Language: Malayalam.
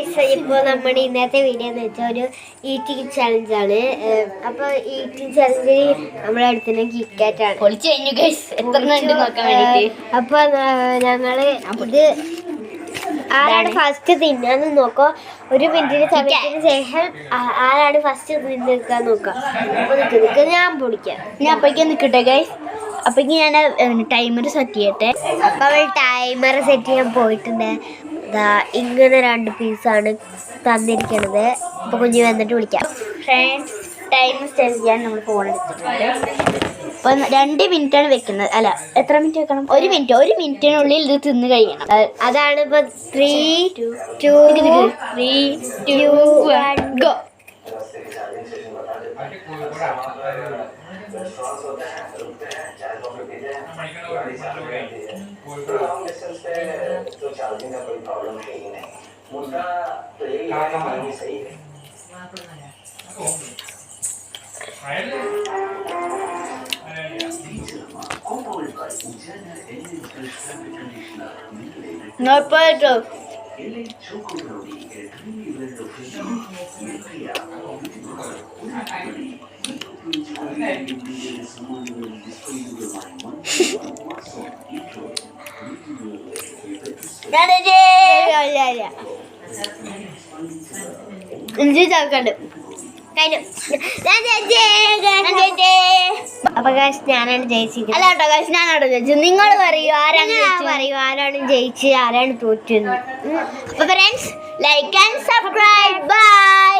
ഗൈസ്, ഇപ്പോൾ നമ്മുടെ ഇന്നത്തെ വീഡിയോ എന്ന് വെച്ചാൽ ഒരു ഈറ്റിംഗ് ചലഞ്ചാണ്. അപ്പോൾ ഈറ്റിംഗ് ചലഞ്ചിൽ നമ്മുടെ അടുത്തുനിന്ന് കിറ്റ്കാറ്റാണ് പൊളിച്ചു കഴിഞ്ഞു ഗൈസ്. എത്ര ഉണ്ട് നോക്കാൻ വേണ്ടിയിട്ട്. അപ്പോൾ ഞങ്ങൾ ഇത് ആരാണ് ഫസ്റ്റ് തിന്നാന്ന് നോക്കോ. ഒരു മിനിറ്റിന് സമയത്തിന് ശേഷം ആരാണ് ഫസ്റ്റ് നിൽക്കാൻ നോക്കാം. അപ്പോൾ നിൽക്കുക ഞാൻ പൊടിക്കാം. ഞാൻ അപ്പോഴേക്കും നിൽക്കട്ടെ ഗൈസ്. അപ്പോഴേക്കും ഞാൻ ടൈമർ സെറ്റ് ചെയ്യട്ടെ. അപ്പോൾ അവൾ ടൈമർ സെറ്റ് ചെയ്യാൻ പോയിട്ടുണ്ട്. ഇങ്ങനെ 2 പീസാണ് തന്നിരിക്കണത്. അപ്പോൾ കുഞ്ഞ് വന്നിട്ട് വിളിക്കാം. ഫ്രണ്ട്സ്, ടൈമർ സെറ്റ് ചെയ്യാൻ നമ്മൾ ഫോൺ എടുത്തിട്ടുണ്ട്. അപ്പോൾ 2 മിനിറ്റാണ് വെക്കുന്നത്. അല്ല, എത്ര മിനിറ്റ് വെക്കണം? 1 മിനിറ്റ്. 1 മിനിറ്റിനുള്ളിൽ ഇത് തിന്ന് കഴിയണം. അതാണ് ഇപ്പോൾ 3, 2, 1 ഗോ. നോട്ടോ ചേർക്കണ്ട്. അപ്പൊ ഞാനാണ് ജയിച്ചത്. അല്ല കേട്ടോ ഗൈസ്, ഞാനാണ് ജയിച്ചത്. നിങ്ങൾ പറയൂ ആരാണ് ജയിച്ച് ആരാണ് തോറ്റെന്ന്. അപ്പൊ friends, like and subscribe. By.